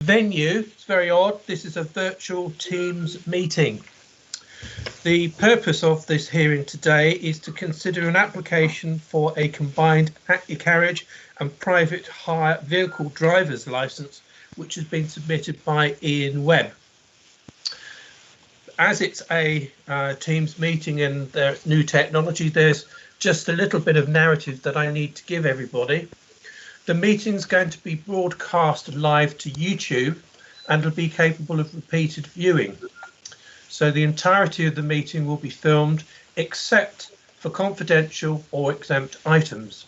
Venue, it's very odd. This is a virtual Teams meeting. The purpose of this hearing today is to consider an application for a combined Hackney carriage and private hire vehicle driver's licence, which has been submitted by Ian Webb. As it's a Teams meeting and there's new technology, there's just a little bit of narrative that I need to give everybody. The meeting's going to be broadcast live to YouTube and will be capable of repeated viewing. So the entirety of the meeting will be filmed except for confidential or exempt items.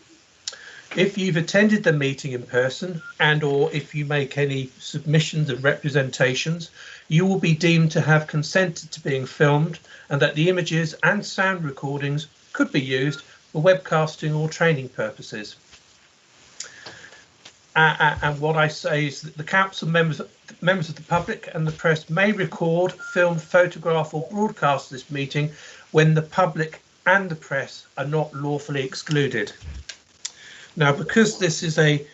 If you've attended the meeting in person and/or if you make any submissions and representations, you will be deemed to have consented to being filmed and that the images and sound recordings could be used for webcasting or training purposes. And what I say is that the council members of the public and the press may record, film, photograph or broadcast this meeting when the public and the press are not lawfully excluded. Now, because this is a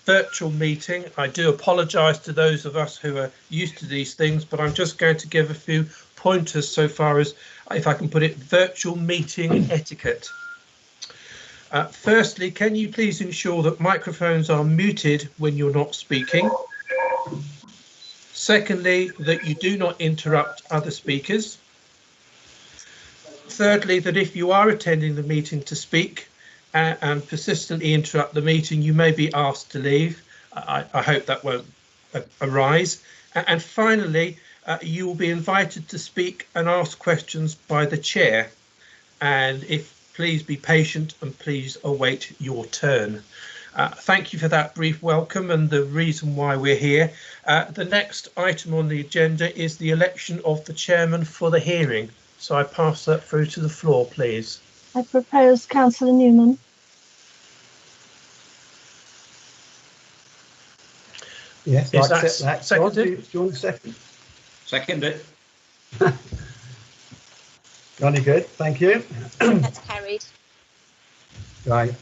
virtual meeting, I do apologise to those of us who are used to these things, but I'm just going to give a few pointers so far as, if I can put it, virtual meeting etiquette. Firstly, can you please ensure that microphones are muted when you're not speaking? Secondly, that you do not interrupt other speakers. Thirdly, that if you are attending the meeting to speak and persistently interrupt the meeting, you may be asked to leave. I hope that won't arise. And finally, you will be invited to speak and ask questions by the chair. And please be patient and please await your turn. Thank you for that brief welcome and the reason why we're here. The next item on the agenda is the election of the chairman for the hearing. So I pass that through to the floor, please. I propose Councillor Newman. Yes, Is I that accept that. seconded? Do you want a second? Second it. Johnny, good, thank you. That's carried. Right.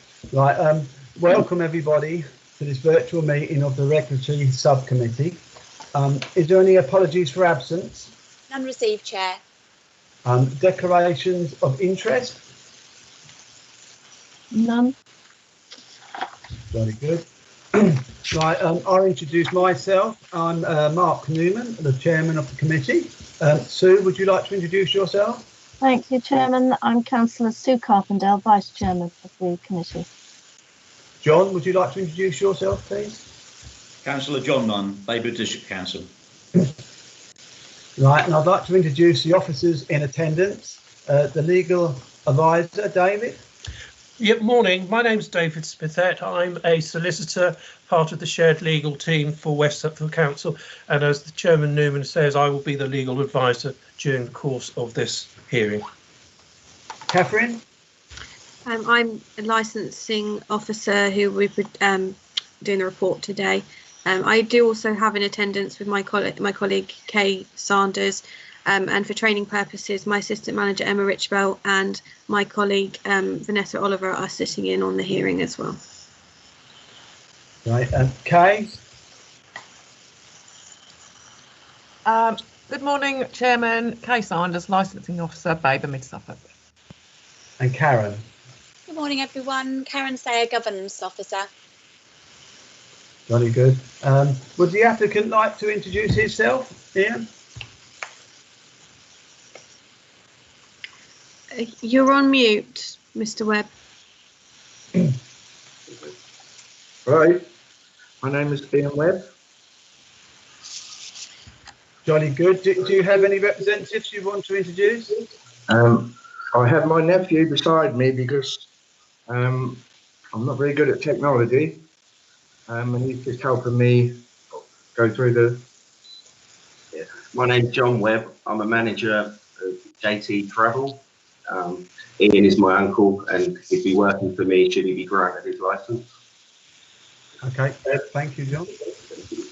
Welcome everybody to this virtual meeting of the Regulatory Subcommittee. Is there any apologies for absence? None received, Chair. Declarations of interest? None. Very good. Right, I'll introduce myself. I'm Mark Newman, the chairman of the committee. Sue, would you like to introduce yourself? Thank you, Chairman. I'm Councillor Sue Carpendale, Vice Chairman of the committee. John, would you like to introduce yourself, please? Councillor John Nunn, Babergh District Council. Right, and I'd like to introduce the officers in attendance. The legal advisor, David. Yep, morning. My name's David Smithette. I'm a solicitor, part of the shared legal team for West Suffolk Council. And as the Chairman Newman says, I will be the legal advisor during the course of this hearing. Catherine. I'm a licensing officer who will be doing the report today. I do also have in attendance with my colleague Kay Sanders, and for training purposes, my assistant manager Emma Richbell and my colleague Vanessa Oliver are sitting in on the hearing as well. Right, Kay. Good morning, Chairman. Kay Sanders, licensing officer, Babergh, Mid Suffolk. And Karen. Good morning, everyone. Karen Sayer, Governance Officer. Jolly good. Would the applicant like to introduce himself, Ian? You're on mute, Mr. Webb. Right, my name is Ian Webb. Jolly good. Do you have any representatives you want to introduce? I have my nephew beside me because I'm not very good at technology, and he's just helping me go through the... Yeah. My name's John Webb. I'm a manager of JT Travel. Ian is my uncle and he'd be working for me should he be granted his licence. Okay, thank you, John.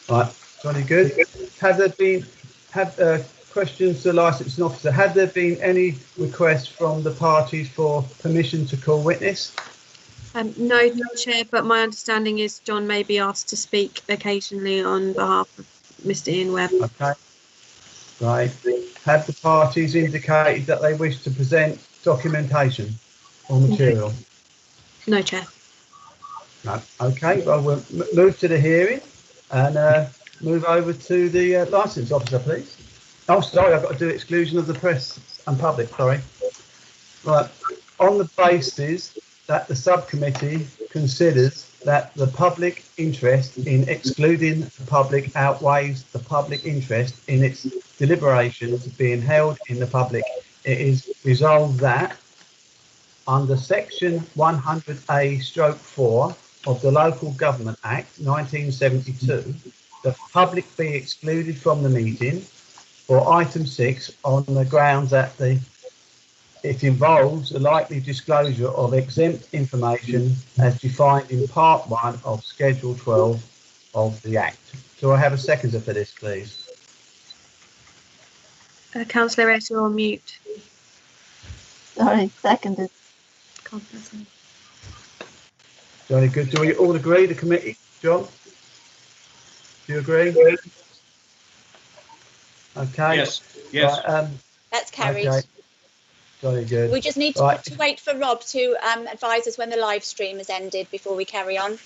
Right, Johnny, good. Have there been questions to the licensing officer? Have there been any requests from the parties for permission to call witness? No, Chair, but my understanding is John may be asked to speak occasionally on behalf of Mr. Ian Webb. Okay. Right. Have the parties indicated that they wish to present documentation or material? No, Chair. No. Okay. Well, we'll move to the hearing and move over to the licence officer, please. Oh, sorry, I've got to do exclusion of the press and public. Sorry. Right. On the basis that the subcommittee considers that the public interest in excluding the public outweighs the public interest in its deliberations being held in the public, it is resolved that under section 100A/4 of the Local Government Act 1972, the public be excluded from the meeting for item 6 on the grounds that it involves the likely disclosure of exempt information as defined in Part 1 of Schedule 12 of the Act. Do I have a seconder for this, please? Councillor Ayres, you're on mute. Sorry, seconded. Johnny, good. Do we all agree, the committee? John? Do you agree? Okay. Yes. Yes. Right, That's carried. okay. Very good. We just need to, Right. to wait for Rob to advise us when the live stream has ended before we carry on.